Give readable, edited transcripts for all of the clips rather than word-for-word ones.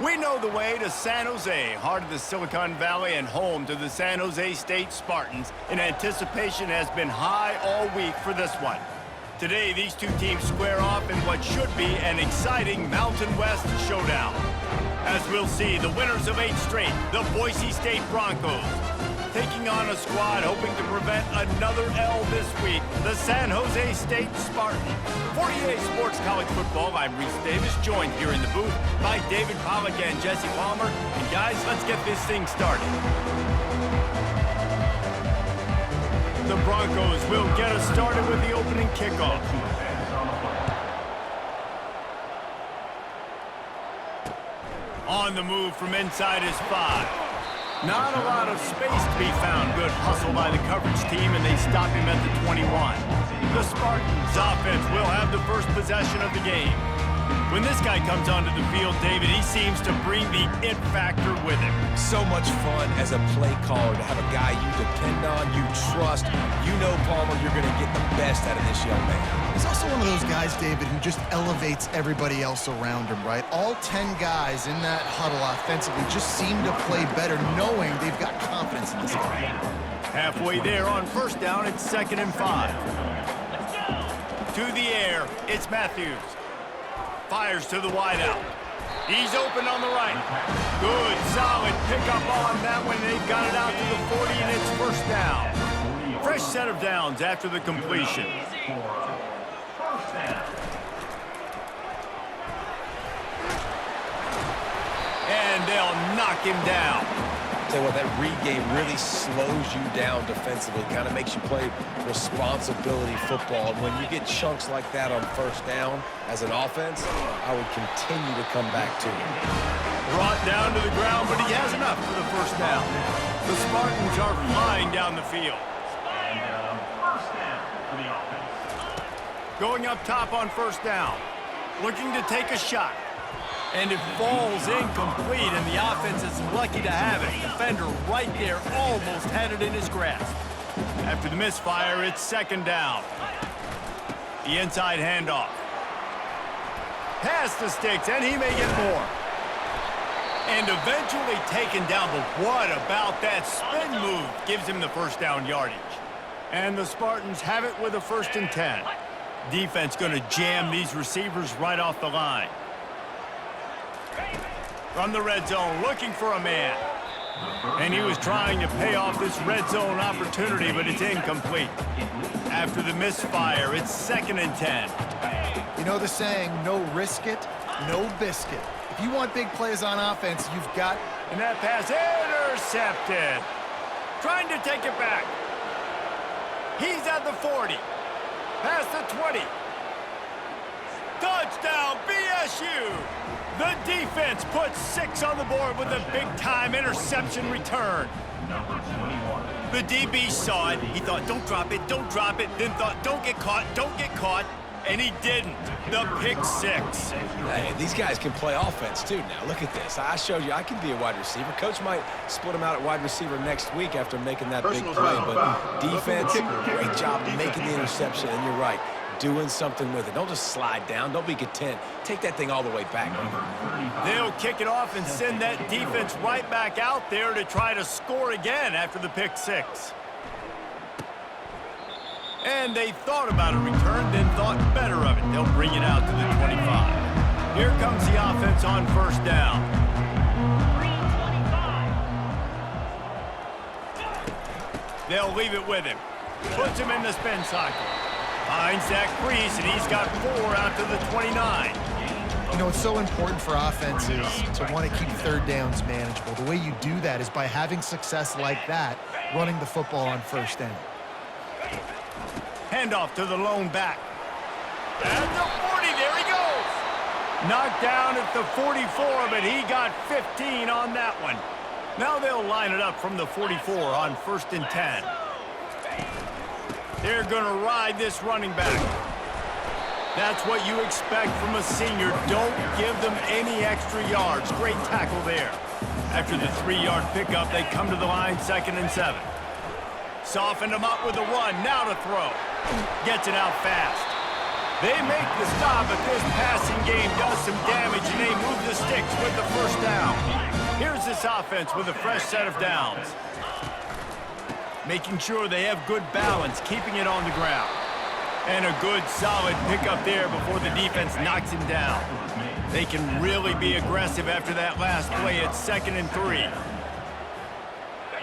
We know the way to San Jose, heart of the Silicon Valley and home to the San Jose State Spartans, and anticipation has been high all week for this one. Today, these two teams square off in what should be an exciting Mountain West showdown. As we'll see, the winners of 8 straight, the Boise State Broncos, taking on a squad hoping to prevent another L this week, the San Jose State Spartans. For EA Sports College Football, I'm Reese Davis, joined here in the booth by David Pollack and Jesse Palmer. And guys, let's get this thing started. The Broncos will get us started with the opening kickoff. On the move from inside his 5. Not a lot of space to be found. Good hustle by the coverage team, and they stop him at the 21. The Spartans offense will have the first possession of the game. When this guy comes onto the field, David, he seems to bring the it factor with him. So much fun as a play caller to have a guy you depend on, you trust. You know, Palmer, you're going to get the best out of this young man. He's also one of those guys, David, who just elevates everybody else around him, right? All 10 guys in that huddle offensively just seem to play better knowing they've got confidence in this guy. Halfway there on first down, it's 2nd and 5. To the air, it's Matthews. Fires to the wideout. He's open on the right. Good, solid pickup on that one. They've got it out to the 40, and it's first down. Fresh set of downs after the completion. And they'll knock him down. Tell you what, that read game really slows you down defensively. Kind of makes you play responsibility football. And when you get chunks like that on first down as an offense, I would continue to come back to it. Brought down to the ground, but he has enough for the first down. The Spartans are flying down the field. Going up top on first down. Looking to take a shot. And it falls incomplete, and the offense is lucky to have it. Defender right there almost had it in his grasp. After the misfire, it's 2nd down. The inside handoff. Pass the sticks, and he may get more. And eventually taken down, but what about that spin move? Gives him the first down yardage. And the Spartans have it with a 1st and 10. Defense going to jam these receivers right off the line. From the red zone, looking for a man. And he was trying to pay off this red zone opportunity, but it's incomplete. After the misfire, it's 2nd and 10. You know the saying, no risk it, no biscuit. If you want big plays on offense, you've got... And that pass intercepted. Trying to take it back. He's at the 40. Past the 20. Touchdown, BSU! The defense puts 6 on the board with a big-time interception return. The DB saw it. He thought, don't drop it, then thought, don't get caught, and he didn't. The pick 6. Hey, these guys can play offense, too, now. Look at this. I showed you I can be a wide receiver. Coach might split him out at wide receiver next week after making that big play, but defense, great job making the interception, and you're right. Doing something with it. Don't just slide down. Don't be content. Take that thing all the way back. They'll kick it off and send that defense right back out there to try to score again after the pick 6. And they thought about a return, then thought better of it. They'll bring it out to the 25. Here comes the offense on first down. They'll leave it with him. Puts him in the spin cycle. Finds that crease, and he's got 4 out to the 29. You know, it's so important for offenses to want to keep 3rd downs manageable. The way you do that is by having success like that, running the football on first down. Handoff to the lone back. At the 40, there he goes. Knocked down at the 44, but he got 15 on that one. Now they'll line it up from the 44 on 1st and 10. They're going to ride this running back. That's what you expect from a senior. Don't give them any extra yards. Great tackle there. After the 3-yard pickup, they come to the line 2nd and 7. Softened him up with a run. Now to throw. Gets it out fast. They make the stop, but this passing game does some damage, and they move the sticks with the first down. Here's this offense with a fresh set of downs. Making sure they have good balance, keeping it on the ground. And a good, solid pickup there before the defense knocks him down. They can really be aggressive after that last play at 2nd and 3.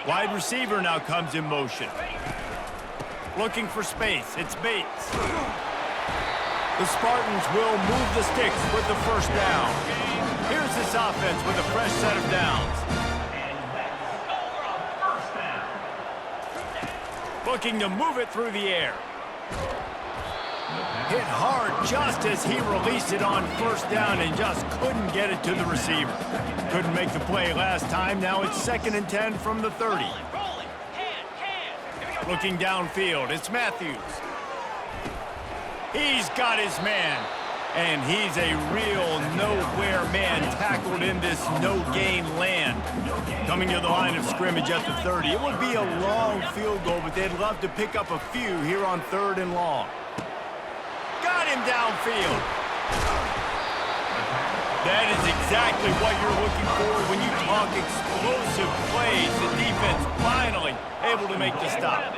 Wide receiver now comes in motion. Looking for space. It's Bates. The Spartans will move the sticks with the first down. Here's this offense with a fresh set of downs. Looking to move it through the air. Hit hard just as he released it on first down and just couldn't get it to the receiver. Couldn't make the play last time. Now it's 2nd and 10 from the 30. Looking downfield, it's Matthews. He's got his man. And he's a real nowhere man tackled in this no-gain land. Coming to the line of scrimmage at the 30. It would be a long field goal, but they'd love to pick up a few here on 3rd and long. Got him downfield. That is exactly what you're looking for when you talk explosive plays. The defense finally able to make the stop.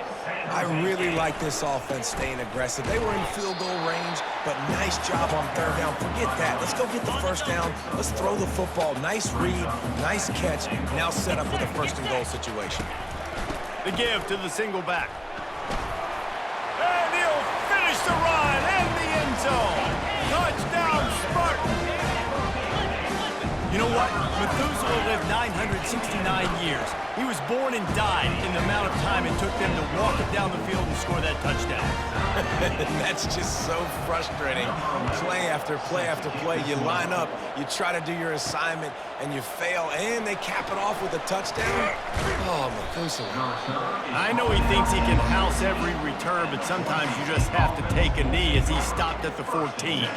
I really like this offense staying aggressive. They were in field goal range, but nice job on 3rd down. Forget that. Let's go get the first down. Let's throw the football. Nice read, nice catch. Now set up with a 1st and goal situation. The give to the single back. And he'll finish the run in the end zone. Touchdown, Spartans. You know what? Methuselah lived 969 years. He was born and died in the amount of time it took them to walk up down the field and score that touchdown. That's just so frustrating. Play after play after play. You line up, you try to do your assignment, and you fail, and they cap it off with a touchdown. Oh, Methuselah. I know he thinks he can house every return, but sometimes you just have to take a knee as he stopped at the 14.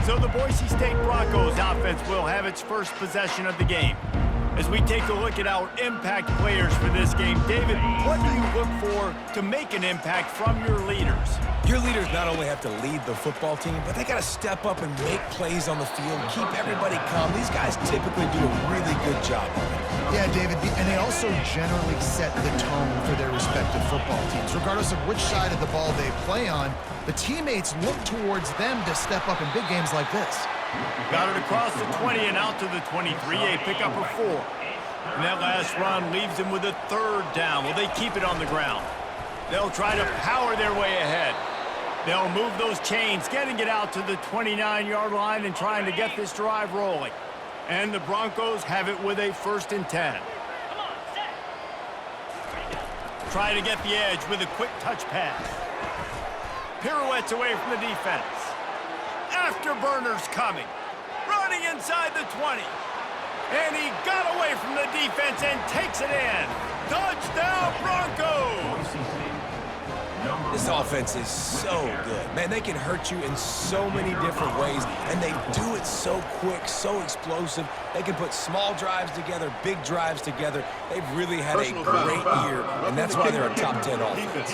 So the Boise State Broncos offense will have its first possession of the game. As we take a look at our impact players for this game, David, what do you look for to make an impact from your leaders? Your leaders not only have to lead the football team, but they got to step up and make plays on the field, keep everybody calm. These guys typically do a really good job of it. Yeah, David, and they also generally set the tone for their respective football teams. Regardless of which side of the ball they play on, the teammates look towards them to step up in big games like this. Got it across the 20 and out to the 23, a pickup of 4. And that last run leaves them with a 3rd down. Will they keep it on the ground? They'll try to power their way ahead. They'll move those chains, getting it out to the 29-yard line and trying to get this drive rolling. And the Broncos have it with a 1st and 10. Try to get the edge with a quick touch pass. Pirouettes away from the defense. Afterburners coming. Running inside the 20. And he got away from the defense and takes it in. Touchdown, Broncos! This offense is so good. Man, they can hurt you in so many different ways, and they do it so quick, so explosive. They can put small drives together, big drives together. They've really had a great year, and that's why they're a top 10 offense.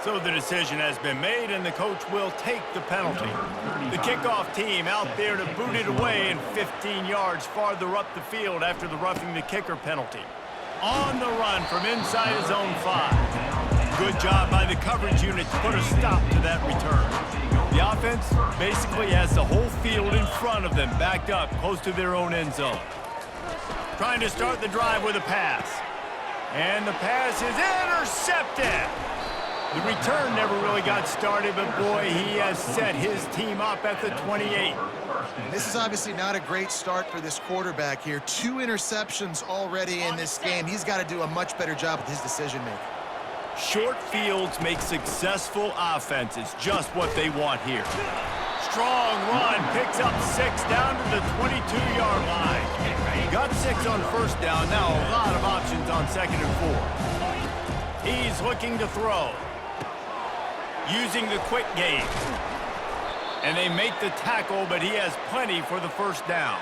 So the decision has been made, and the coach will take the penalty. The kickoff team out there to boot it away and 15 yards farther up the field after the roughing the kicker penalty. On the run from inside his own 5. Good job by the coverage unit to put a stop to that return. The offense basically has the whole field in front of them, backed up close to their own end zone. Trying to start the drive with a pass. And the pass is intercepted. The return never really got started, but boy, he has set his team up at the 28. This is obviously not a great start for this quarterback here. 2 interceptions already in this game. He's got to do a much better job with his decision-making. Short fields make successful offenses, just what they want here. Strong run, picks up 6 down to the 22-yard line. Got 6 on 1st down, now a lot of options on 2nd and 4. He's looking to throw. Using the quick game. And they make the tackle, but he has plenty for the 1st down.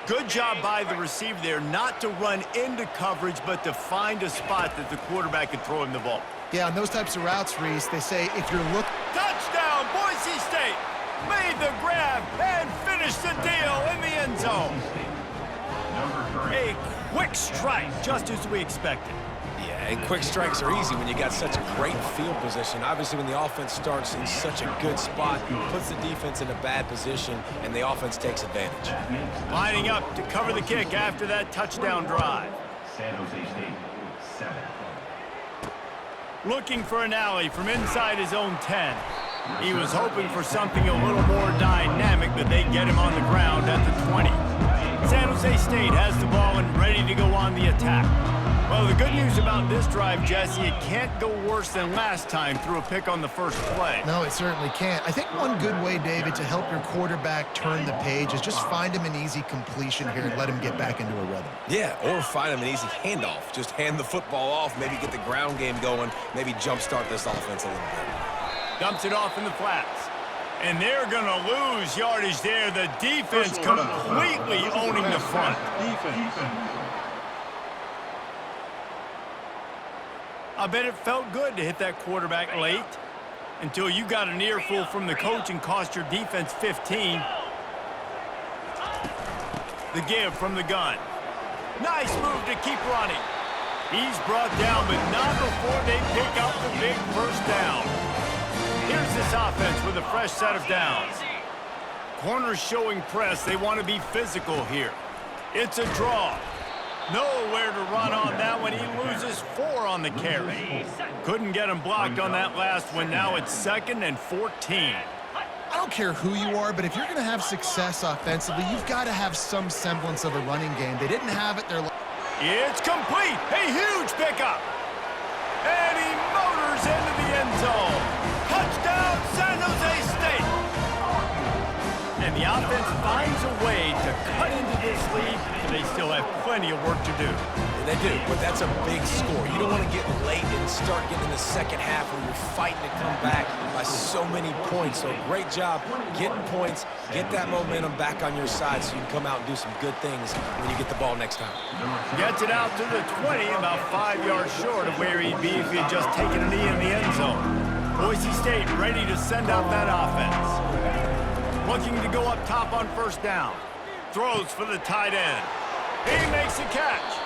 Good job by the receiver there not to run into coverage, but to find a spot that the quarterback can throw him the ball. Yeah, on those types of routes, Reese, they say if you're looking... Touchdown, Boise State! Made the grab and finished the deal in the end zone. A quick strike, just as we expected. Yeah, and quick strikes are easy when you got such great field position. Obviously, when the offense starts in such a good spot, puts the defense in a bad position, and the offense takes advantage. Lining up to cover the kick after that touchdown drive. San Jose State, 7. Looking for an alley from inside his own 10. He was hoping for something a little more dynamic, but they get him on the ground at the 20. San Jose State has the ball and ready to go on the attack. Well, the good news about this drive, Jesse, it can't go worse than last time through a pick on the first play. No, it certainly can't. I think one good way, David, to help your quarterback turn the page is just find him an easy completion here and let him get back into a rhythm. Yeah, or find him an easy handoff. Just hand the football off, maybe get the ground game going, maybe jumpstart this offense a little bit. Dumps it off in the flats. And they're going to lose yardage there. The defense completely owning the front. I bet it felt good to hit that quarterback late until you got an earful from the coach and cost your defense 15. The give from the gun. Nice move to keep running. He's brought down, but not before they pick up the big first down. Here's this offense with a fresh set of downs. Corners showing press. They want to be physical here. It's a draw. Nowhere to run on that one. He loses 4 on the carry. Couldn't get him blocked on that last one. Now it's 2nd and 14. I don't care who you are, but if you're going to have success offensively, you've got to have some semblance of a running game. They didn't have it. It's complete. A huge pickup. And he motors into the end zone. Touchdown, San Jose State. And the offense finds a way to cut into this lead, but they still have plenty of work to do. They do, but that's a big score. You don't want to get late and start getting in the second half where you're fighting to come back by so many points. So great job getting points, get that momentum back on your side so you can come out and do some good things when you get the ball next time. Gets it out to the 20, about 5 yards short of where he'd be if he had just taken a knee in the end zone. Boise State ready to send out that offense. Looking to go up top on first down. Throws for the tight end. He makes a catch.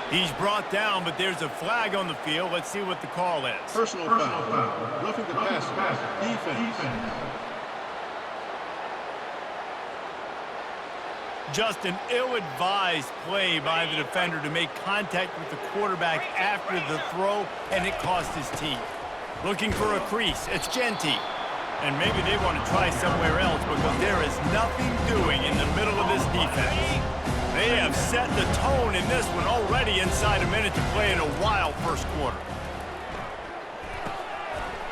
He's brought down, but there's a flag on the field. Let's see what the call is. Personal foul. Roughing the passer. Defense. Just an ill-advised play by the defender to make contact with the quarterback after the throw, and it cost his team. Looking for a crease. It's Genty. And maybe they want to try somewhere else because there is nothing doing in the middle of this defense. They have set the tone in this one already inside a minute to play in a wild first quarter.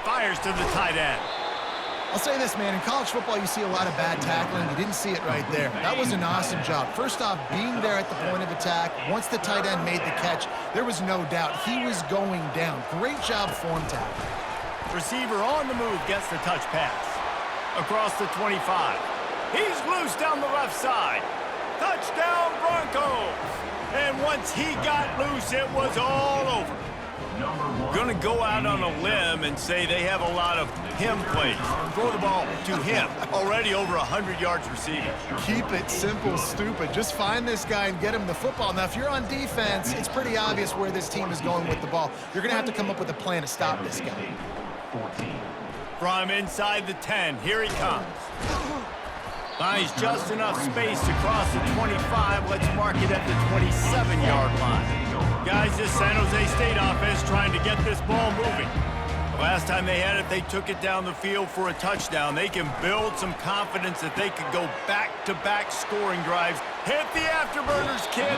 Fires to the tight end. I'll say this, man. In college football, you see a lot of bad tackling. You didn't see it right there. That was an awesome job. First off, being there at the point of attack. Once the tight end made the catch, there was no doubt he was going down. Great job form tackling. Receiver on the move gets the touch pass. Across the 25. He's loose down the left side. Touchdown Broncos! And once he got loose, it was all over. Going to go out on a limb and say they have a lot of him plays. Throw the ball to him. Already over 100 yards receiving. Keep it simple, stupid. Just find this guy and get him the football. Now, if you're on defense, it's pretty obvious where this team is going with the ball. You're going to have to come up with a plan to stop this guy. From inside the 10, here he comes. Finds just enough space to cross the 25. Let's mark it at the 27-yard line. Guys, this San Jose State offense trying to get this ball moving. The last time they had it, they took it down the field for a touchdown. They can build some confidence that they could go back-to-back scoring drives. Hit the afterburners, kid.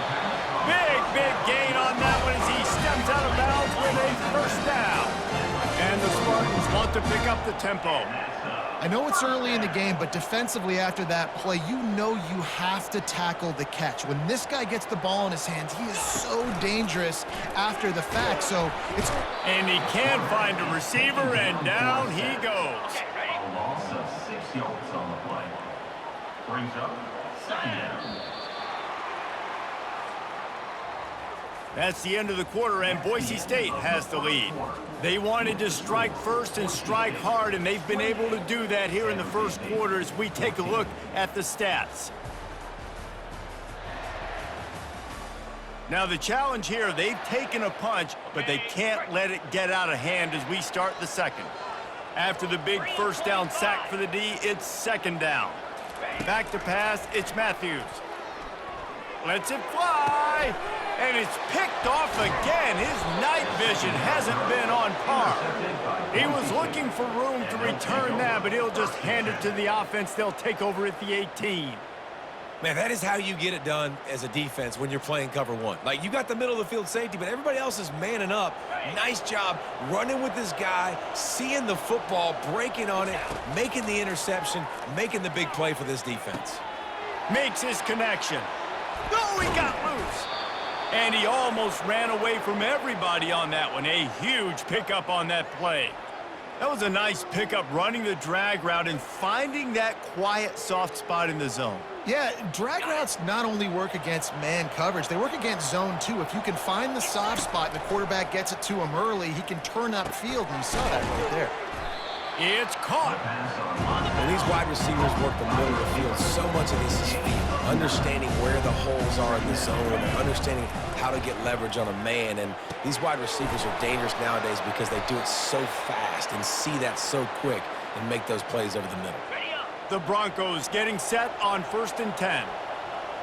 Big gain on that one as he steps out of bounds with a first down. And the Spartans want to pick up the tempo. I know it's early in the game, but defensively after that play, you know you have to tackle the catch. When this guy gets the ball in his hands, he is so dangerous after the fact. So it's... And he can find a receiver, and down he goes. A loss of 6 yards on the play. Brings up 2nd down. That's the end of the quarter, and Boise State has the lead. They wanted to strike first and strike hard, and they've been able to do that here in the first quarter as we take a look at the stats. Now the challenge here, they've taken a punch, but they can't let it get out of hand as we start the second. After the big first down sack for the D, it's second down. Back to pass, it's Matthews. Lets it fly, and it's picked off again. His night vision hasn't been on par. He was looking for room to return that, but he'll just hand it to the offense. They'll take over at the 18. Man, that is how you get it done as a defense when you're playing cover one. Like, you got the middle of the field safety, but everybody else is manning up. Nice job running with this guy, seeing the football, breaking on it, making the interception, making the big play for this defense. Makes his connection. No, he got loose. And he almost ran away from everybody on that one. A huge pickup on that play. That was a nice pickup, running the drag route and finding that quiet, soft spot in the zone. Yeah, drag routes not only work against man coverage, they work against zone too. If you can find the soft spot and the quarterback gets it to him early, he can turn upfield, and you saw that right there. It's caught. When these wide receivers work the middle of the field, so much of this is feel. Understanding where the holes are in the zone and understanding how to get leverage on a man. And these wide receivers are dangerous nowadays because they do it so fast and see that so quick and make those plays over the middle. The Broncos getting set on 1st and 10.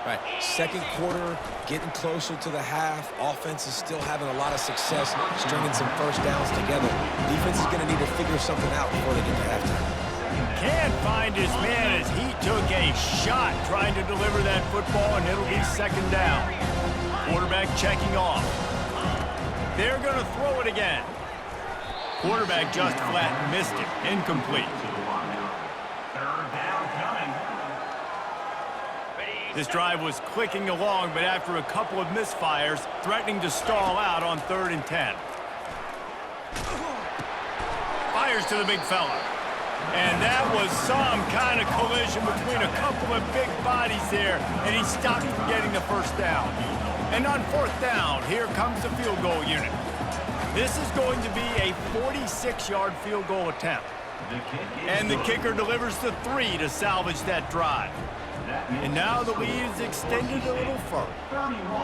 Right, second quarter, getting closer to the half. Offense is still having a lot of success stringing some first downs together. Defense is going to need to figure something out before they get to halftime. Can't find his man as he took a shot trying to deliver that football, and it'll be second down. Quarterback checking off. They're going to throw it again. Quarterback just flat missed it. Incomplete. This drive was clicking along, but after a couple of misfires, threatening to stall out on 3rd and 10. Fires to the big fella. And that was some kind of collision between a couple of big bodies there, and he stopped from getting the first down. And on 4th down, here comes the field goal unit. This is going to be a 46-yard field goal attempt. And the kicker delivers the 3 to salvage that drive. And now the lead is extended a little further.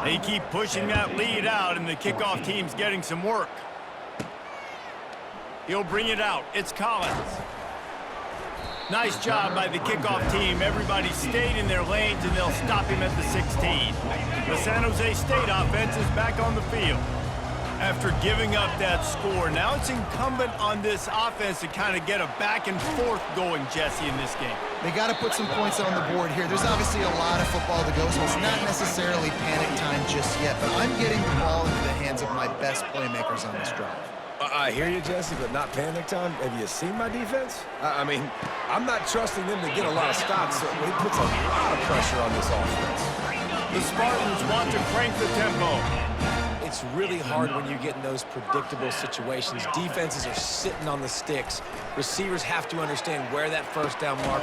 They keep pushing that lead out, and the kickoff team's getting some work. He'll bring it out. It's Collins. Nice job by the kickoff team. Everybody stayed in their lanes, and they'll stop him at the 16. The San Jose State offense is back on the field. After giving up that score, now it's incumbent on this offense to kind of get a back and forth going, Jesse, in this game. They got to put some points on the board here. There's obviously a lot of football to go, so it's not necessarily panic time just yet, but I'm getting the ball into the hands of my best playmakers on this drive. I hear you, Jesse, but not panic time. Have you seen my defense? I mean, I'm not trusting them to get a lot of stops, so it puts a lot of pressure on this offense. The Spartans want to crank the tempo. It's really hard when you get in those predictable situations. Defenses are sitting on the sticks. Receivers have to understand where that first down mark.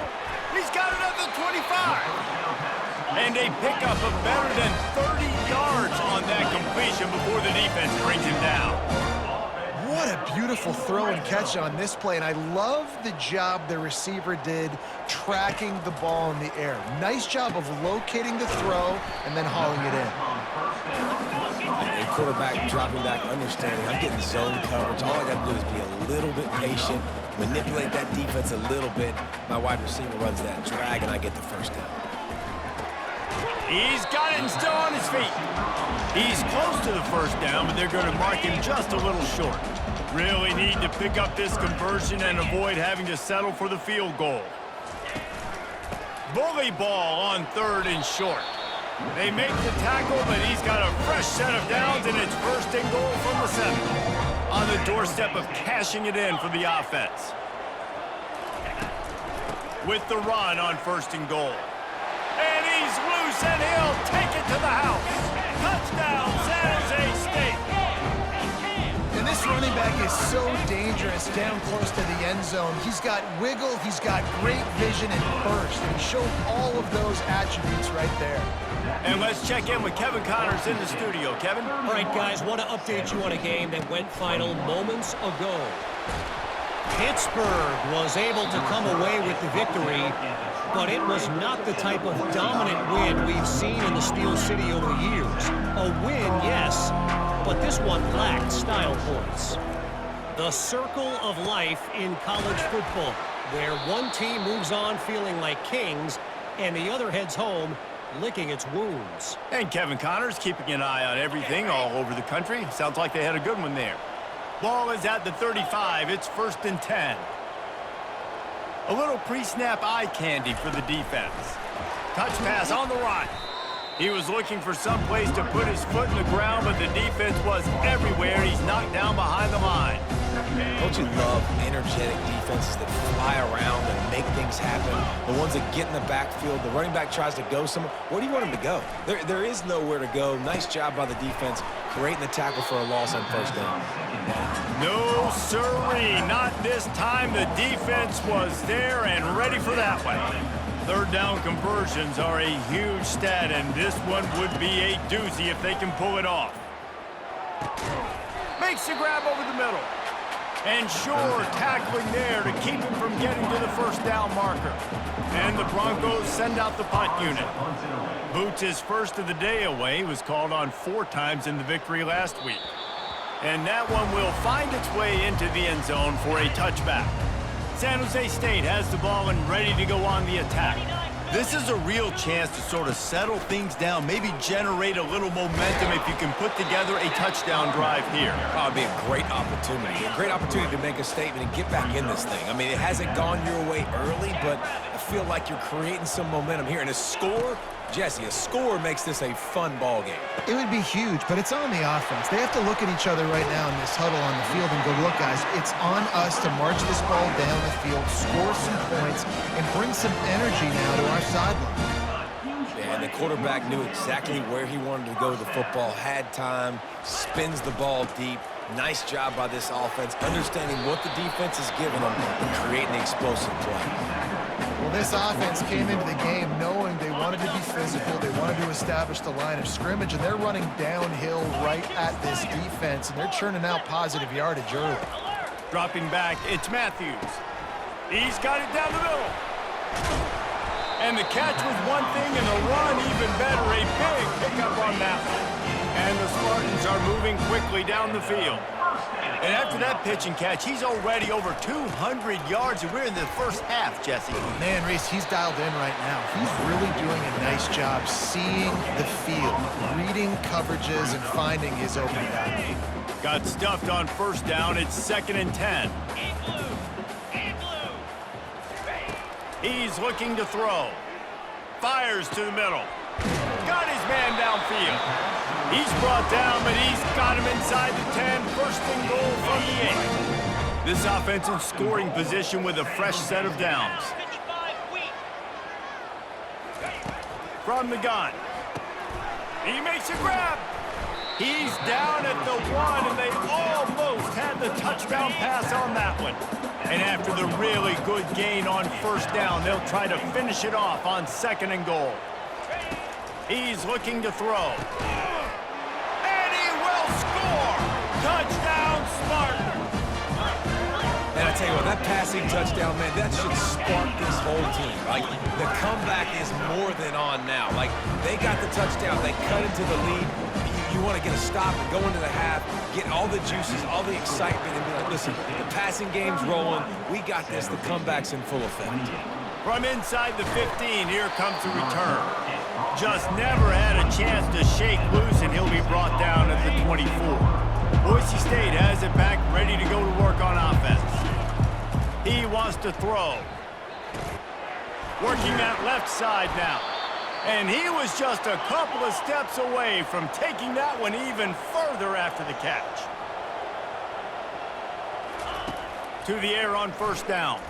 He's got it at the 25. And a pickup of better than 30 yards on that completion before the defense brings him down. What a beautiful throw and catch on this play, and I love the job the receiver did tracking the ball in the air. Nice job of locating the throw and then hauling it in. And quarterback dropping back, understanding I'm getting zone coverage. All I got to do is be a little bit patient, manipulate that defense a little bit. My wide receiver runs that drag, and I get the first down. He's got it and still on his feet. He's close to the first down, but they're going to mark him just a little short. Really need to pick up this conversion and avoid having to settle for the field goal. Bully ball on 3rd and short. They make the tackle, but he's got a fresh set of downs, and it's 1st and goal from the 7. On the doorstep of cashing it in for the offense. With the run on 1st and goal. And he's loose, and he'll take it to the house. Touchdown, San Jose State. And this running back is is so dangerous down close to the end zone. He's got wiggle, he's got great vision and burst, and he showed all of those attributes right there. And let's check in with Kevin Connors in the studio. Kevin? All right, guys, want to update you on a game that went final moments ago. Pittsburgh was able to come away with the victory, but it was not the type of dominant win we've seen in the Steel City over the years. A win, yes, but this one lacked style points. The circle of life in college football, where one team moves on feeling like kings and the other heads home licking its wounds. And Kevin Connors keeping an eye on everything all over the country. Sounds like they had a good one there. Ball is at the 35. It's 1st and 10. A little pre-snap eye candy for the defense. Touch pass on the run. He was looking for some place to put his foot in the ground, but the defense was everywhere. He's knocked down behind the line. Don't you love energetic defenses that fly around and make things happen? The ones that get in the backfield, the running back tries to go somewhere. Where do you want him to go? There is nowhere to go. Nice job by the defense creating the tackle for a loss on 1st down. No, sirree. Not this time. The defense was there and ready for that one. 3rd down conversions are a huge stat, and this one would be a doozy if they can pull it off. Makes the grab over the middle. And sure, tackling there to keep him from getting to the 1st down marker. And the Broncos send out the punt unit. Boots his first of the day away. Was called on 4 times in the victory last week. And that one will find its way into the end zone for a touchback. San Jose State has the ball and ready to go on the attack. This is a real chance to sort of settle things down, maybe generate a little momentum if you can put together a touchdown drive here. Oh, it'd be a great opportunity. A great opportunity to make a statement and get back in this thing. I mean, it hasn't gone your way early, but I feel like you're creating some momentum here. And a score, Jesse, a score makes this a fun ball game. It would be huge, but it's on the offense. They have to look at each other right now in this huddle on the field and go, look, guys, it's on us to march this ball down the field, score some points, and bring some energy now to our sideline. And the quarterback knew exactly where he wanted to go with the football, had time, spins the ball deep. Nice job by this offense, understanding what the defense is giving them and creating the explosive play. Well, this offense came into the game knowing they wanted to be physical, they wanted to establish the line of scrimmage, and they're running downhill right at this defense, and they're churning out positive yardage early. Dropping back, it's Matthews. He's got it down the middle. And the catch was one thing, and the run even better. A big pickup on that one. And the Spartans are moving quickly down the field. And after that pitch and catch, he's already over 200 yards, and we're in the first half, Jesse. Man, Reese, he's dialed in right now. He's really doing a nice job seeing the field, reading coverages, and finding his open guy. Got stuffed on 1st down. It's 2nd and 10. He's looking to throw. Fires to the middle. Got his man downfield. He's brought down, but he's got him inside the 10. 1st and goal from the 8. This offense in scoring position with a fresh set of downs. From the gun. He makes a grab. He's down at the 1, and they almost had the touchdown pass on that one. And after the really good gain on 1st down, they'll try to finish it off on 2nd and goal. He's looking to throw. And he will score! Touchdown, Spartan! And I tell you what, that passing touchdown, man, that should spark this whole team. Like, the comeback is more than on now. Like, they got the touchdown. They cut into the lead. You want to get a stop and go into the half, get all the juices, all the excitement, and be like, listen, the passing game's rolling. We got this. The comeback's in full effect. From inside the 15, here comes the return. Just never had a chance to shake loose, and he'll be brought down at the 24. Boise State has it back, ready to go to work on offense. He wants to throw. Working that left side now. And he was just a couple of steps away from taking that one even further after the catch. To the air on 1st down.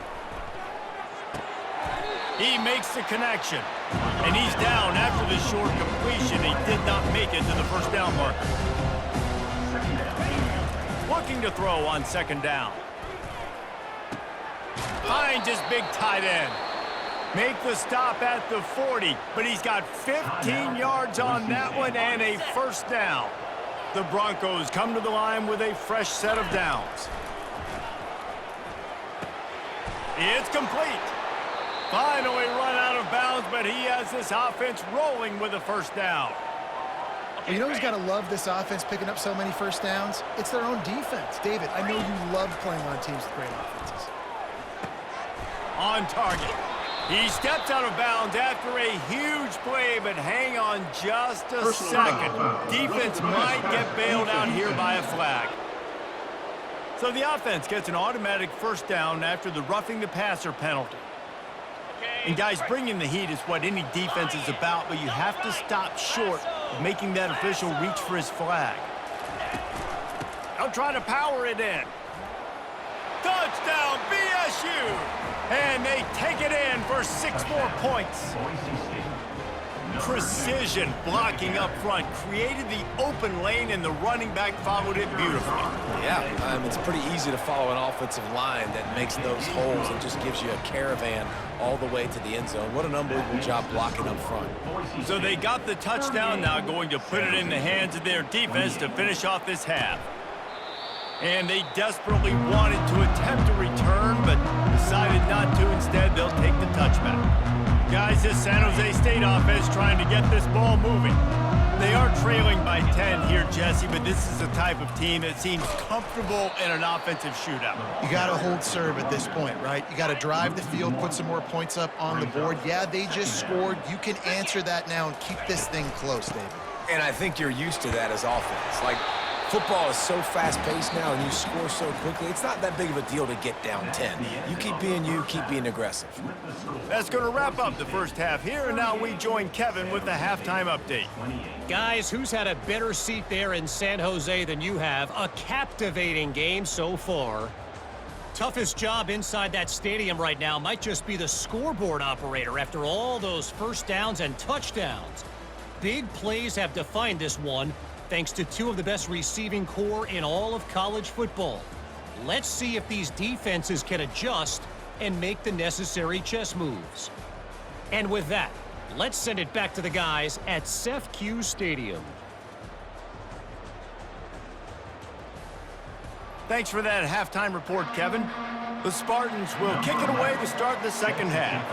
He makes the connection. And he's down after the short completion. He did not make it to the 1st down marker. Looking to throw on second down. Finds his big tight end. Make the stop at the 40, but he's got 15 yards on that one and a first down. The Broncos come to the line with a fresh set of downs. It's complete. Finally run out of bounds, but he has this offense rolling with a first down. Well, you know who's got to love this offense picking up so many first downs? It's their own defense. David, I know you love playing on teams with great offenses. On target. He steps out of bounds after a huge play, but hang on just a second. Defense might get bailed out here by a flag. So the offense gets an automatic first down after the roughing the passer penalty. And guys, bringing the heat is what any defense is about, but you have to stop short of making that official reach for his flag. They'll try to power it in. Touchdown, BSU! And they take it in for 6 more points. Precision blocking up front created the open lane, and the running back followed it beautifully. Yeah, it's pretty easy to follow an offensive line that makes those holes and just gives you a caravan all the way to the end zone. What an unbelievable job blocking up front. So they got the touchdown, now going to put it in the hands of their defense to finish off this half. And they desperately wanted to attempt a return, but decided not to. Instead, they'll take the touchback. Guys, this San Jose State offense trying to get this ball moving. They are trailing by 10 here, Jesse, but this is a type of team that seems comfortable in an offensive shootout. You got to hold serve at this point, right? You got to drive the field, put some more points up on the board. Yeah, they just scored. You can answer that now and keep this thing close, David. And I think you're used to that as offense. Like, football is so fast-paced now, and you score so quickly, it's not that big of a deal to get down 10. You, keep being aggressive. That's going to wrap up the first half here, and now we join Kevin with the halftime update. Guys, who's had a better seat there in San Jose than you have? A captivating game so far. Toughest job inside that stadium right now might just be the scoreboard operator after all those first downs and touchdowns. Big plays have defined this one, thanks to 2 of the best receiving core in all of college football. Let's see if these defenses can adjust and make the necessary chess moves. And with that, let's send it back to the guys at CFB Stadium. Thanks for that halftime report, Kevin. The Spartans will kick it away to start the second half.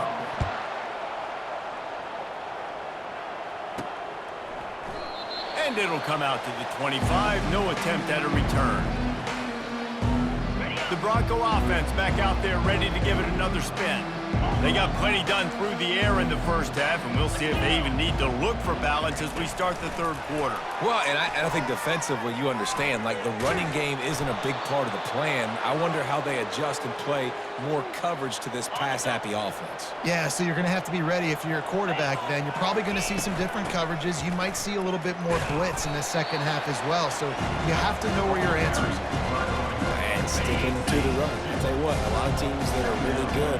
And it'll come out to the 25. No attempt at a return. The Bronco offense back out there ready to give it another spin. They got plenty done through the air in the first half, and we'll see if they even need to look for balance as we start the third quarter. Well, and I think defensively, you understand, like, the running game isn't a big part of the plan. I wonder how they adjust and play more coverage to this pass-happy offense. Yeah, so you're going to have to be ready if you're a quarterback then. You're probably going to see some different coverages. You might see a little bit more blitz in the second half as well, so you have to know where your answers are. And sticking to the run. I'll tell you what, a lot of teams that are really good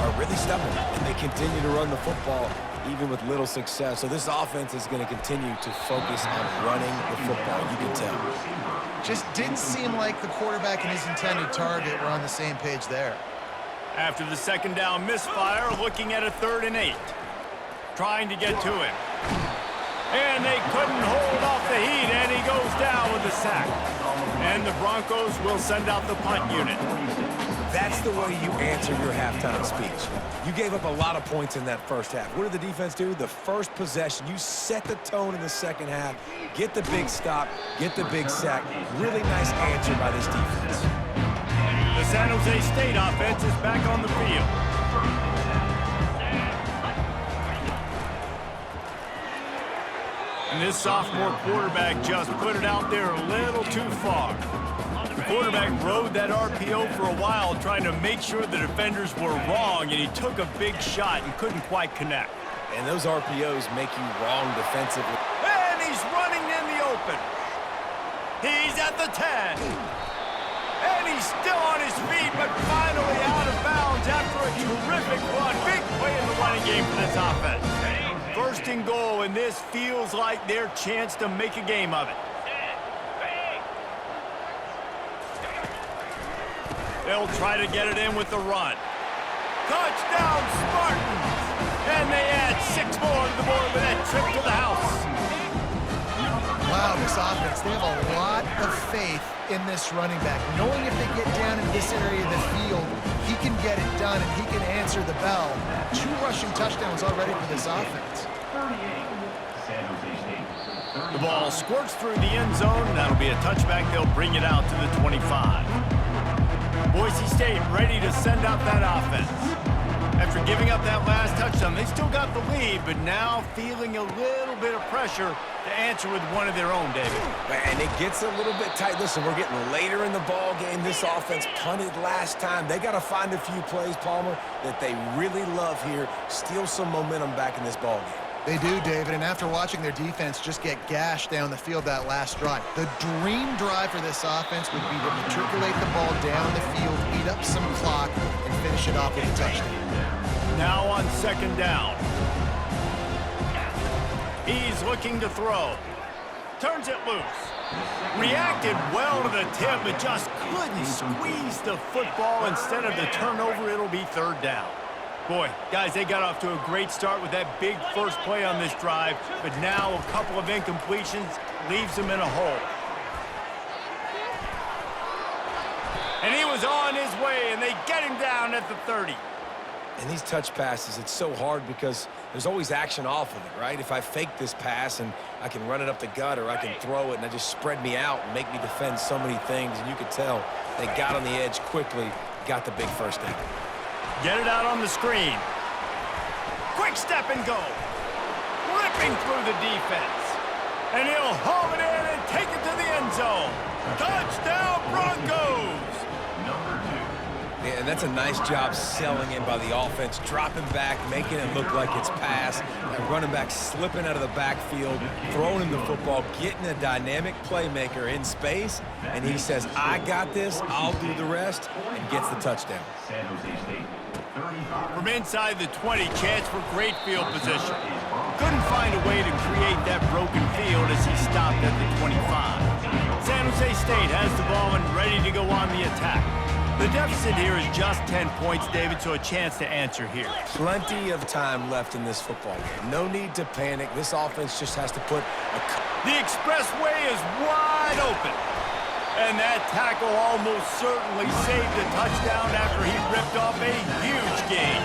are really stubborn, and they continue to run the football even with little success. So this offense is going to continue to focus on running the football, you can tell. Just didn't seem like the quarterback and his intended target were on the same page there. After the second down misfire, looking at a 3rd and 8. Trying to get to him. And they couldn't hold off the heat, and he goes down with a sack. And the Broncos will send out the punt unit. That's the way you answer your halftime speech. You gave up a lot of points in that first half. What did the defense do? The first possession, you set the tone in the second half, get the big stop, get the big sack. Really nice answer by this defense. The San Jose State offense is back on the field. And this sophomore quarterback just put it out there a little too far. The quarterback rode that RPO for a while, trying to make sure the defenders were wrong, and he took a big shot and couldn't quite connect. And those RPOs make you wrong defensively. And he's running in the open. He's at the 10. And he's still on his feet, but finally out of bounds after a terrific run. Big play in the running game for this offense. 1st and goal, and this feels like their chance to make a game of it. They'll try to get it in with the run. Touchdown, Spartans! And they add 6 more to the board with that trip to the house. Wow, this offense, they have a lot of faith in this running back. Knowing if they get down in this area of the field, he can get it done and he can answer the bell. 2 rushing touchdowns already for this offense. The ball squirts through the end zone. That'll be a touchback. They'll bring it out to the 25. Boise State ready to send out that offense. After giving up that last touchdown, they still got the lead, but now feeling a little bit of pressure to answer with one of their own, David. And it gets a little bit tight. Listen, we're getting later in the ball game. This offense punted last time. They got to find a few plays, Palmer, that they really love here. Steal some momentum back in this ball game. They do, David, and after watching their defense just get gashed down the field that last drive, the dream drive for this offense would be to matriculate the ball down the field, eat up some clock, and finish it off with a touchdown. Now on 2nd down. He's looking to throw. Turns it loose. Reacted well to the tip, but just couldn't squeeze the football. Instead of the turnover, it'll be 3rd down. Boy, guys, they got off to a great start with that big first play on this drive, but now a couple of incompletions leaves them in a hole. And he was on his way, and they get him down at the 30. And these touch passes, it's so hard because there's always action off of it, right? If I fake this pass and I can run it up the gut or I can throw it and I just spread me out and make me defend so many things, and you could tell they got on the edge quickly, got the big first down. Get it out on the screen. Quick step and go. Ripping through the defense. And he'll haul it in and take it to the end zone. Touchdown, Broncos! Yeah, and that's a nice job selling in by the offense, dropping back, making it look like it's pass. That running back slipping out of the backfield, throwing him the football, getting a dynamic playmaker in space, and he says, I got this, I'll do the rest, and gets the touchdown. From inside the 20, chance for great field position. Couldn't find a way to create that broken field as he stopped at the 25. San Jose State has the ball and ready to go on the attack. The deficit here is just 10 points, David, so a chance to answer here. Plenty of time left in this football game. No need to panic. This offense just has to put a... The expressway is wide open. And that tackle almost certainly saved a touchdown after he ripped off a huge gain.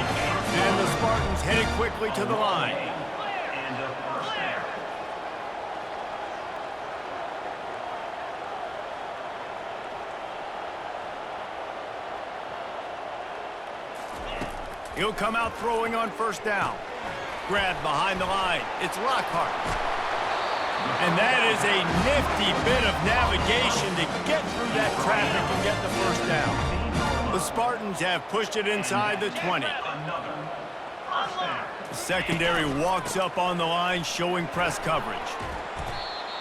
And the Spartans headed quickly to the line. He'll come out throwing on 1st down. Grabbed behind the line. It's Lockhart. And that is a nifty bit of navigation to get through that traffic and get the 1st down. The Spartans have pushed it inside the 20. The secondary walks up on the line, showing press coverage.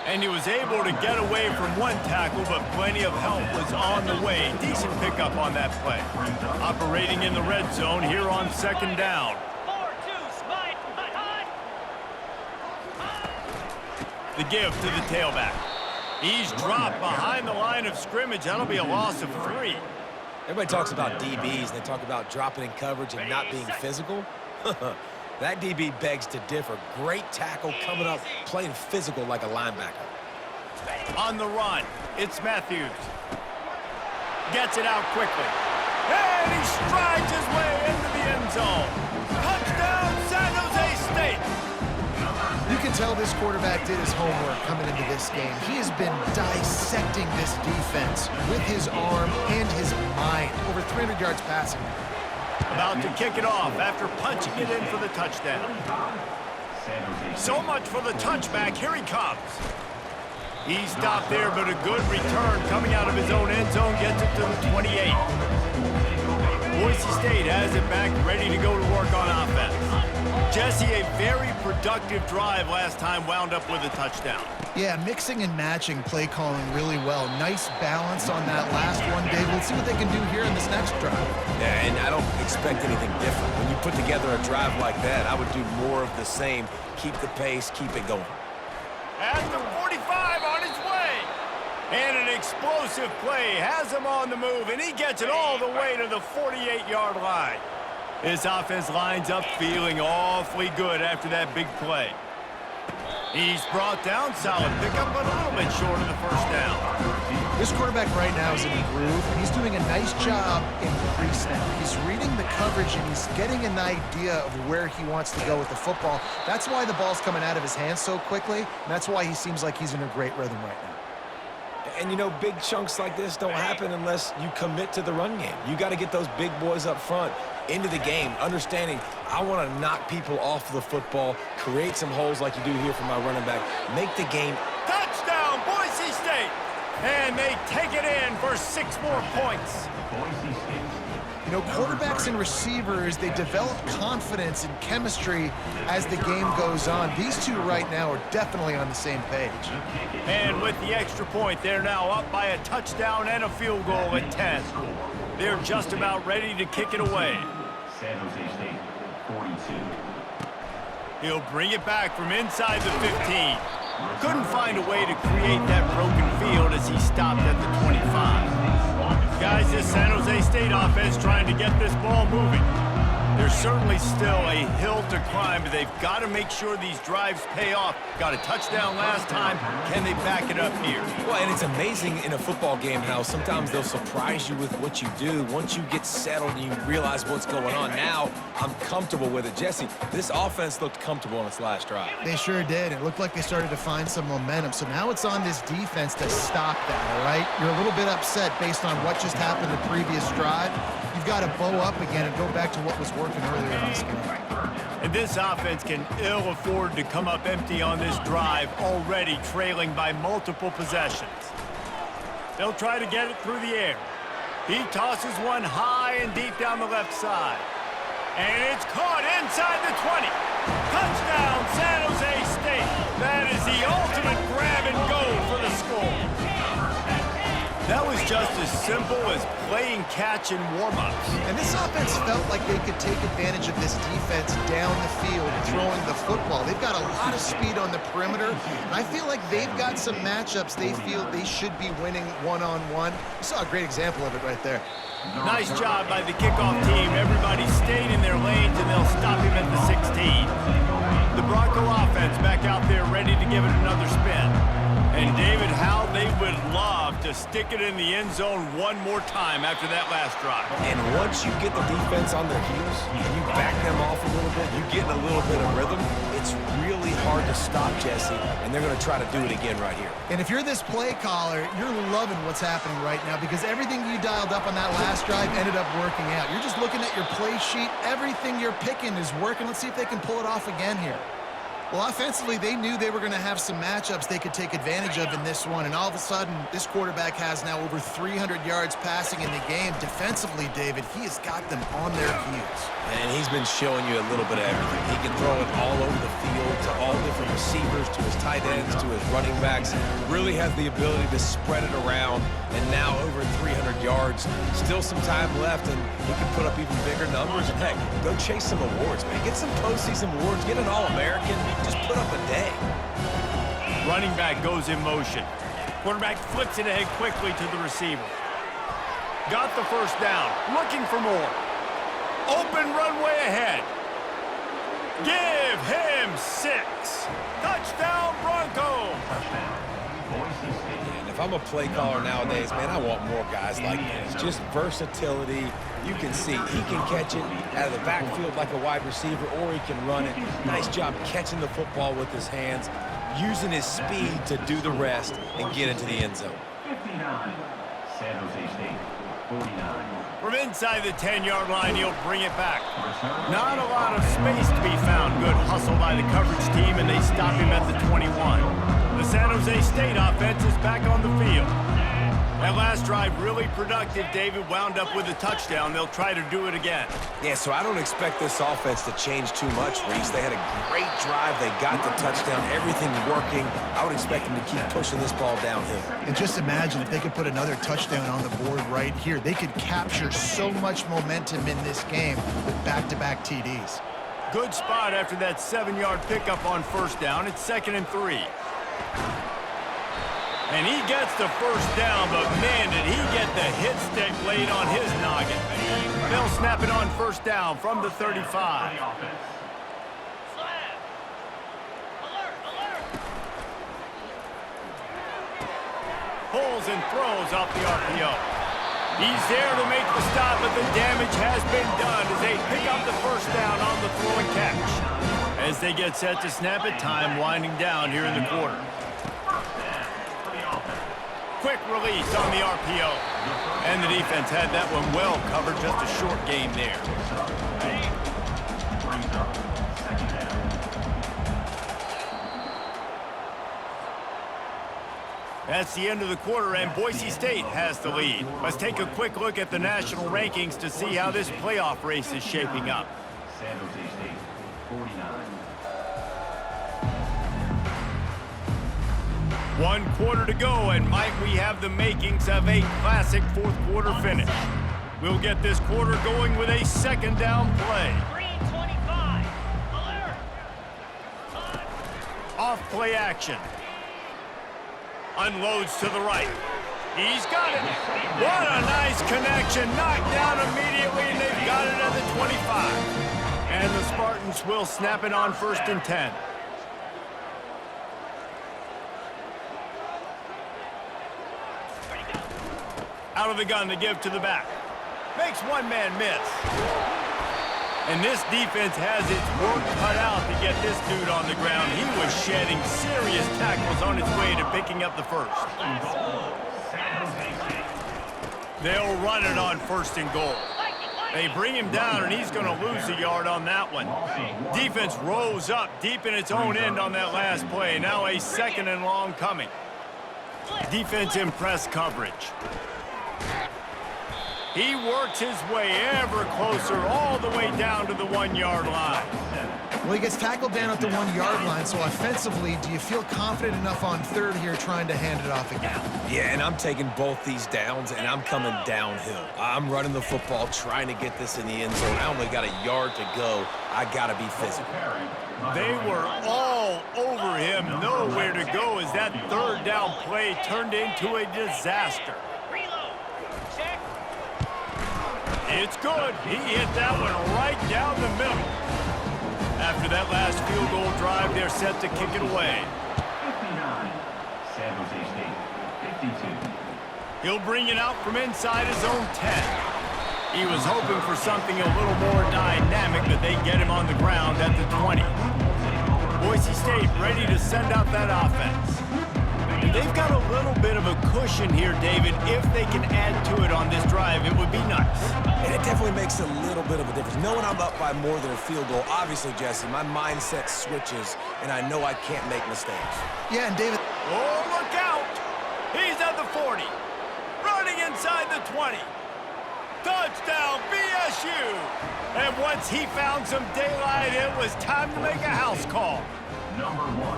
And he was able to get away from one tackle, but plenty of help was on the way. Decent pickup on that play. Operating in the red zone here on 2nd down. The give to the tailback. He's dropped behind the line of scrimmage. That'll be a loss of 3. Everybody talks about DBs, and they talk about dropping in coverage and not being physical. That DB begs to differ. Great tackle coming up, playing physical like a linebacker. On the run, it's Matthews. Gets it out quickly. And he strides his way into the end zone. Touchdown, San Jose State! You can tell this quarterback did his homework coming into this game. He has been dissecting this defense with his arm and his mind. Over 300 yards passing. About to kick it off after punching it in for the touchdown. So much for the touchback. Here he comes. He stopped there, but a good return coming out of his own end zone gets it to the 28. Boise State has it back, ready to go to work on offense. Jesse, a very productive drive last time, wound up with a touchdown. Yeah, mixing and matching play calling really well. Nice balance on that last one, Dave. Let's see what they can do here in this next drive. Yeah, and I don't expect anything different. When you put together a drive like that, I would do more of the same. Keep the pace, keep it going. At the 45 on his way. And an explosive play has him on the move, and he gets it all the way to the 48-yard line. This offense lines up feeling awfully good after that big play. He's brought down, solid pickup, but a little bit short of the first down. This quarterback right now is in a groove, and he's doing a nice job in pre-snap. He's reading the coverage, and he's getting an idea of where he wants to go with the football. That's why the ball's coming out of his hands so quickly, and that's why he seems like he's in a great rhythm right now. And, you know, big chunks like this don't happen unless you commit to the run game. You got to get those big boys up front into the game, understanding I want to knock people off the football, create some holes like you do here for my running back, make the game. Touchdown, Boise State! And they take it in for 6 more points. You know, quarterbacks and receivers, they develop confidence and chemistry as the game goes on. These two right now are definitely on the same page. And with the extra point, they're now up by a touchdown and a field goal at 10. They're just about ready to kick it away. San Jose State, 42. He'll bring it back from inside the 15. Couldn't find a way to create that broken field as he stopped at the 25. Guys, this San Jose State offense trying to get this ball moving. There's certainly still a hill to climb, but they've got to make sure these drives pay off. Got a touchdown last time. Can they back it up here? Well, and it's amazing in a football game how sometimes they'll surprise you with what you do. Once you get settled and you realize what's going on, now I'm comfortable with it. Jesse, this offense looked comfortable on its last drive. They sure did. It looked like they started to find some momentum. So now it's on this defense to stop that, all right? You're a little bit upset based on what just happened the previous drive. You've got to bow up again and go back to what was working earlier in this game. And this offense can ill afford to come up empty on this drive, already trailing by multiple possessions. They'll try to get it through the air. He tosses one high and deep down the left side. And it's caught inside the 20. Touchdown, San Jose State. That is the ultimate grab and go for the score. That was just as simple as playing catch in warm-ups. And this offense felt like they could take advantage of this defense down the field, throwing the football. They've got a lot of speed on the perimeter, and I feel like they've got some matchups they feel they should be winning one-on-one. You saw a great example of it right there. Nice job by the kickoff team. Everybody stayed in their lanes, and they'll stop him at the 16. The Bronco offense back out there ready to give it another spin. And David, how they would love to stick it in the end zone one more time after that last drive. And once you get the defense on their heels and you back them off a little bit, you get in a little bit of rhythm, it's really hard to stop, Jesse, and they're going to try to do it again right here. And if you're this play caller, you're loving what's happening right now because everything you dialed up on that last drive ended up working out. You're just looking at your play sheet. Everything you're picking is working. Let's see if they can pull it off again here. Well, offensively, they knew they were going to have some matchups they could take advantage of in this one, and all of a sudden, this quarterback has now over 300 yards passing in the game. Defensively, David, he has got them on their heels. And he's been showing you a little bit of everything. He can throw it all over the field to all different receivers, to his tight ends, to his running backs. Really has the ability to spread it around, and now over 300 yards. Still some time left, and he can put up even bigger numbers. And, heck, go chase some awards, man. Get some postseason awards. Get an All-American. Just put up a day. Running back goes in motion. Quarterback flips it ahead quickly to the receiver. Got the first down. Looking for more. Open runway ahead. Give him 6. Touchdown, Bronco. And if I'm a play caller nowadays, man, I want more guys like this. Just versatility. You can see he can catch it out of the backfield like a wide receiver, or he can run it. Nice job catching the football with his hands, using his speed to do the rest and get into the end zone. 59, San Jose State, 49. From inside the 10-yard line, he'll bring it back. Not a lot of space to be found. Good hustle by the coverage team, and they stop him at the 21. The San Jose State offense is back on the field. That last drive really productive. David wound up with a touchdown. They'll try to do it again. Yeah, so I don't expect this offense to change too much, Reese. They had a great drive. They got the touchdown. Everything working. I would expect them to keep pushing this ball downhill. And just imagine if they could put another touchdown on the board right here. They could capture so much momentum in this game with back-to-back TDs. Good spot after that 7-yard pickup on first down. It's 2nd and 3. And he gets the first down, but man, did he get the hit stick laid on his noggin. They'll snap it on first down from the 35. Pulls and throws off the RPO. He's there to make the stop, but the damage has been done as they pick up the first down on the throw and catch. As they get set to snap it, time winding down here in the quarter. Quick release on the RPO. And the defense had that one well covered, just a short game there. That's the end of the quarter, and Boise State has the lead. Let's take a quick look at the national rankings to see how this playoff race is shaping up. San Jose State, 49. 1 quarter to go, and might we have the makings of a classic fourth quarter finish. We'll get this quarter going with a second down play. 3:25. Alert. Off play action. Unloads to the right. He's got it. What a nice connection. Knocked down immediately, and they've got it at the 25. And the Spartans will snap it on 1st and 10. Out of the gun to give to the back. Makes one man miss. And this defense has its work cut out to get this dude on the ground. He was shedding serious tackles on his way to picking up the first. They'll run it on 1st and goal. They bring him down, and he's going to lose a yard on that one. Defense rose up deep in its own end on that last play. Now a 2nd and long coming. Defense in press coverage. He works his way ever closer all the way down to the 1-yard line. Well, he gets tackled down at the 1-yard line, so offensively, do you feel confident enough on 3rd here trying to hand it off again? Yeah, and I'm taking both these downs, and I'm coming downhill. I'm running the football, trying to get this in the end zone. I only got a yard to go. I got to be physical. They were all over him, nowhere to go as that 3rd down play turned into a disaster. Check. It's good. He hit that one right down the middle. After that last field goal drive, they're set to kick it away. 59. San Jose State, 52. He'll bring it out from inside his own 10. He was hoping for something a little more dynamic, but they get him on the ground at the 20. Boise State ready to send out that offense. And they've got a little bit of a cushion here, David. If they can add to it on this drive, it would be nice. And it definitely makes a little bit of a difference. Knowing I'm up by more than a field goal, obviously, Jesse, my mindset switches, and I know I can't make mistakes. Yeah, and David... Oh, look out! He's at the 40. Running inside the 20. Touchdown, BSU! And once he found some daylight, it was time to make a house call.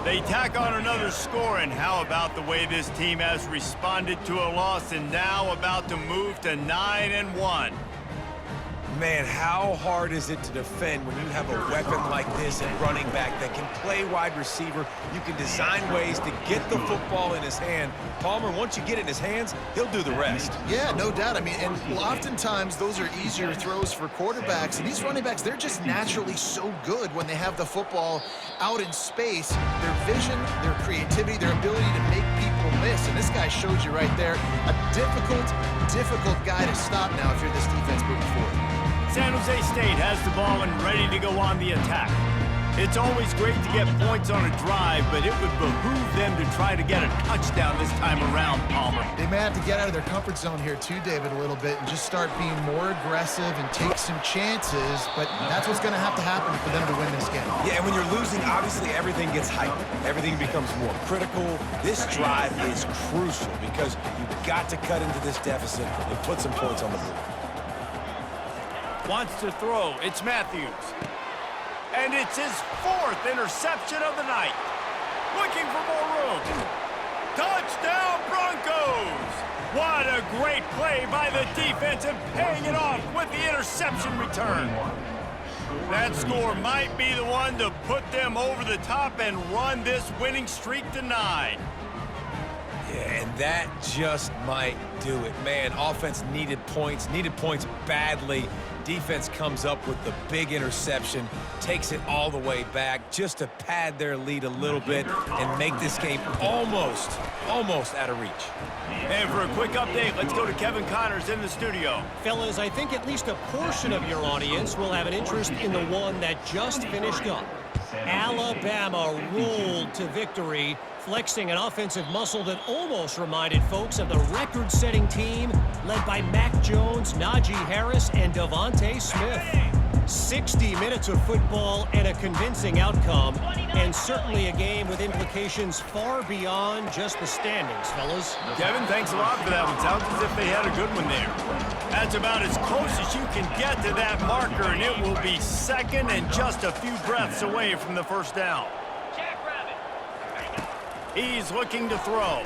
They tack on another score, and how about the way this team has responded to a loss and now about to move to 9-1. Man, how hard is it to defend when you have a weapon like this at running back that can play wide receiver? You can design ways to get the football in his hand. Palmer, once you get it in his hands, he'll do the rest. Yeah, no doubt. I mean, and oftentimes those are easier throws for quarterbacks. And these running backs, they're just naturally so good when they have the football out in space. Their vision, their creativity, their ability to make people miss. And this guy showed you right there, a difficult guy to stop now if you're this defense moving forward. San Jose State has the ball and ready to go on the attack. It's always great to get points on a drive, but it would behoove them to try to get a touchdown this time around, Palmer. They may have to get out of their comfort zone here too, David, a little bit and just start being more aggressive and take some chances, but that's what's going to happen for them to win this game. Yeah, and when you're losing, obviously everything gets heightened. Everything becomes more critical. This drive is crucial because you've got to cut into this deficit and put some points on the board. Wants to throw. It's Matthews. And it's his 4th interception of the night. Looking for more room. Touchdown, Broncos! What a great play by the defense and paying it off with the interception return. That score might be the one to put them over the top and run this winning streak to 9. Yeah, and that just might do it. Man, offense needed points badly. Defense comes up with the big interception, takes it all the way back just to pad their lead a little bit and make this game almost out of reach. And for a quick update, let's go to Kevin Connors in the studio. Fellas, I think at least a portion of your audience will have an interest in the one that just finished up. Alabama rolled to victory, flexing an offensive muscle that almost reminded folks of the record-setting team led by Mac Jones, Najee Harris, and Devontae Smith. 60 minutes of football and a convincing outcome, and certainly a game with implications far beyond just the standings, fellas. Kevin, thanks a lot for that one. Sounds as if they had a good one there. That's about as close as you can get to that marker, and it will be second and just a few breaths away from the first down. He's looking to throw.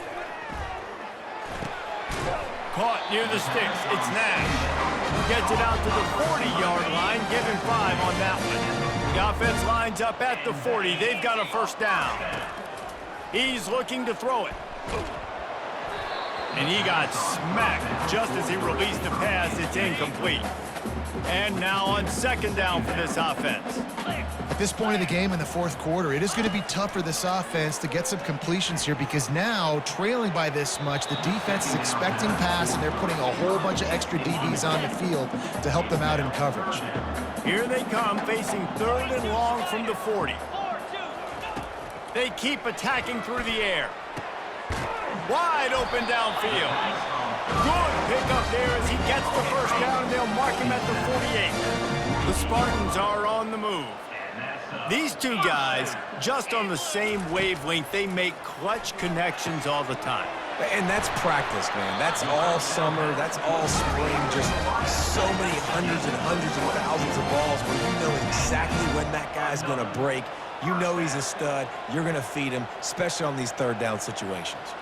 Caught near the sticks. It's Nash. Gets it out to the 40-yard line. Give him 5 on that one. The offense lines up at the 40. They've got a first down. He's looking to throw it. And he got smacked just as he released the pass. It's incomplete. And now on second down for this offense. At this point of the game in the fourth quarter, it is going to be tough for this offense to get some completions here because now, trailing by this much, the defense is expecting pass, and they're putting a whole bunch of extra DBs on the field to help them out in coverage. Here they come, facing third and long from the 40. They keep attacking through the air. Wide open downfield. Good pickup there as he gets the first down, and they'll mark him at the 48. The Spartans are on the move. These two guys, just on the same wavelength, they make clutch connections all the time. And that's practice, man. That's all summer. That's all spring. Just so many hundreds and thousands of balls where you know exactly when that guy's going to break. You know he's a stud. You're going to feed him, especially on these third down situations.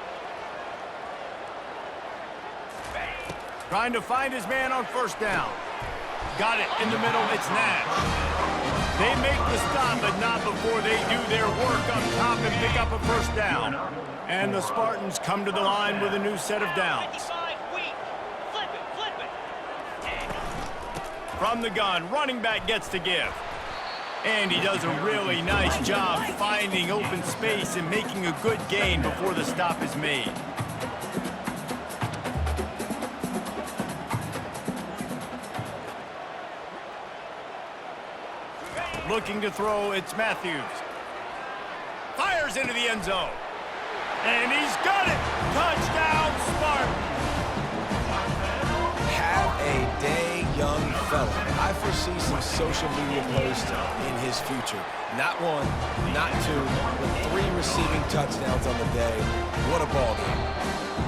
Trying to find his man on first down. Got it in the middle. It's Nash. They make the stop, but not before they do their work up top and pick up a first down. And the Spartans come to the line with a new set of downs. From the gun, running back gets to give. And he does a really nice job finding open space and making a good gain before the stop is made. Looking to throw, it's Matthews. Fires into the end zone. And he's got it! Touchdown, Spartans! Have a day, young fella. I foresee some social media posts in his future. Not one, not two, but 3 receiving touchdowns on the day. What a ball game.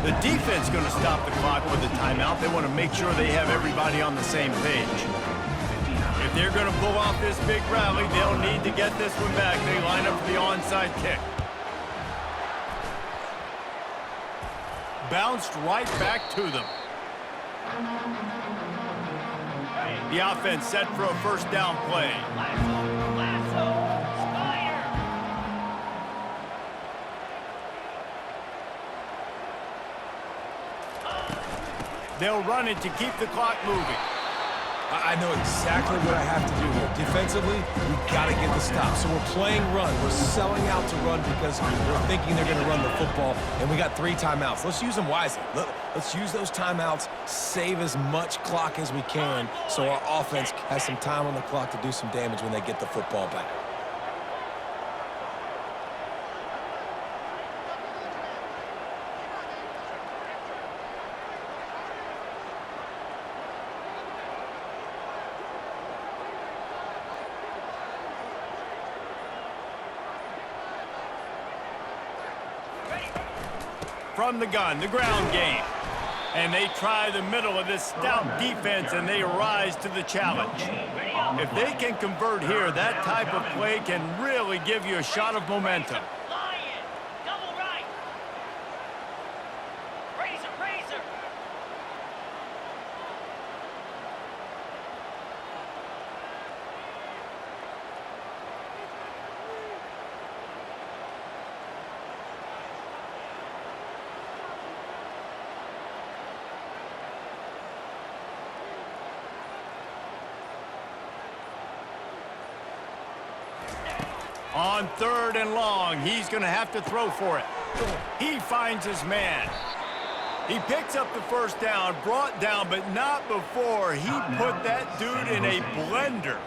The defense going to stop the clock with a timeout. They want to make sure they have everybody on the same page. If they're going to pull off this big rally, they'll need to get this one back. They line up for the onside kick. Bounced right back to them. The offense set for a first down play. They'll run it to keep the clock moving. I know exactly what I have to do here. Defensively, we got to get the stop. So we're playing run. We're selling out to run because we're thinking they're going to run the football, and we got 3 timeouts. Let's use them wisely. Let's use those timeouts, save as much clock as we can so our offense has some time on the clock to do some damage when they get the football back. From the gun, the ground game. And they try the middle of this stout defense, and they rise to the challenge. If they can convert here, that type of play can really give you a shot of momentum. Double right. Razor. On 3rd and long, he's going to have to throw for it. He finds his man. He picks up the first down, brought down, but not before he put that dude in a blender.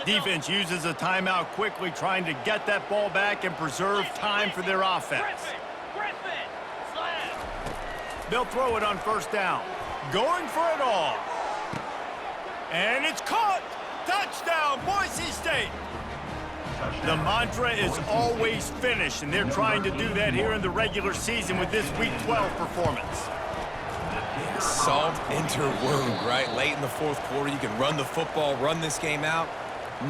Defense uses a timeout quickly, trying to get that ball back and preserve time for their offense. They'll throw it on 1st down. Going for it all. And it's caught. Touchdown, Boise State. The mantra is always finish, and they're trying to do that here in the regular season with this Week 12 performance. Yeah, salt enter wound, right? Late in the 4th quarter, you can run the football, run this game out.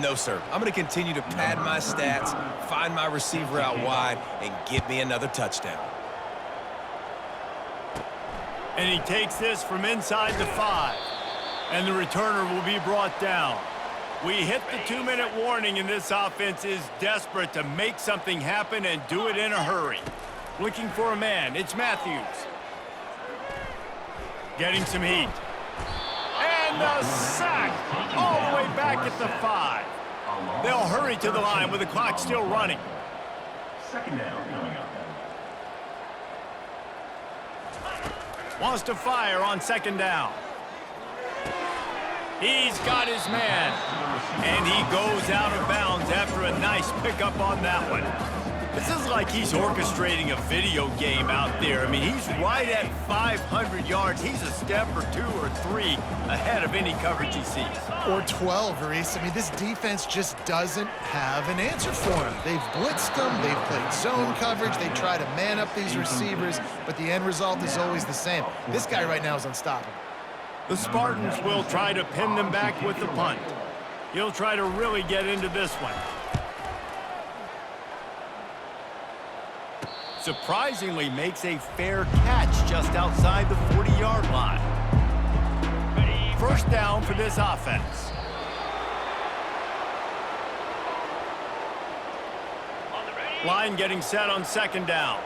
No, sir. I'm going to continue to pad my stats, find my receiver out wide, and get me another touchdown. And he takes this from inside the 5. And the returner will be brought down. We hit the 2-minute warning, and this offense is desperate to make something happen and do it in a hurry. Looking for a man. It's Matthews. Getting some heat. And the sack all the way back at the 5. They'll hurry to the line with the clock still running. 2nd down coming up. Wants to fire on 2nd down. He's got his man. And he goes out of bounds after a nice pickup on that one. This is like he's orchestrating a video game out there. I mean, he's right at 500 yards. He's a step or 2 or 3 ahead of any coverage he sees. Or 12, Reese. I mean, this defense just doesn't have an answer for him. They've blitzed them. They've played zone coverage. They try to man up these receivers, but the end result is always the same. This guy right now is unstoppable. The Spartans will try to pin them back with the punt. He'll try to really get into this one. Surprisingly makes a fair catch just outside the 40-yard line. 1st down for this offense. Line getting set on 2nd down.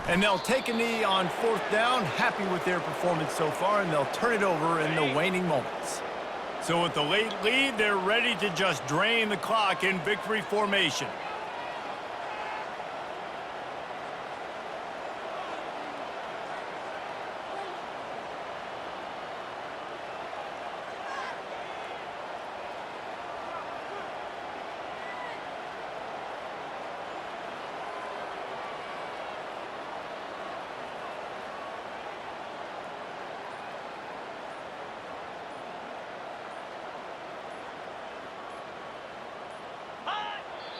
And they'll take a knee on 4th down, happy with their performance so far, and they'll turn it over in the waning moments. So with the late lead, they're ready to just drain the clock in victory formation.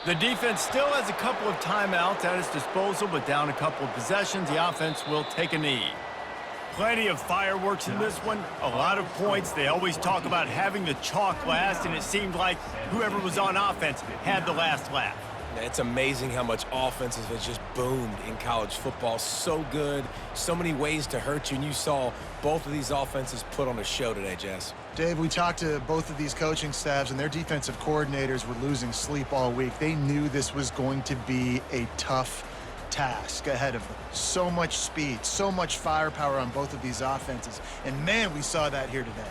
The defense still has a couple of timeouts at its disposal, but down a couple of possessions, the offense will take a knee. Plenty of fireworks in this one, a lot of points. They always talk about having the chalk last, and it seemed like whoever was on offense had the last laugh. It's amazing how much offenses have just boomed in college football. So good, so many ways to hurt you, and you saw both of these offenses put on a show today, Jess. Dave, we talked to both of these coaching staffs, and their defensive coordinators were losing sleep all week. They knew this was going to be a tough task ahead of them. So much speed, so much firepower on both of these offenses. And, man, we saw that here today.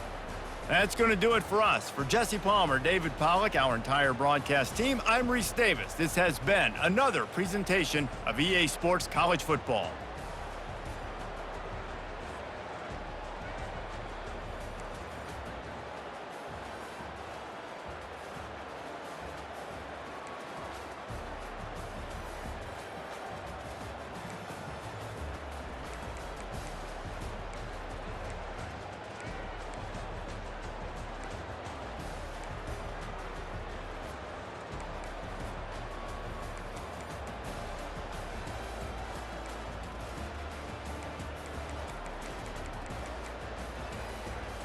That's going to do it for us. For Jesse Palmer, David Pollack, our entire broadcast team, I'm Reese Davis. This has been another presentation of EA Sports College Football.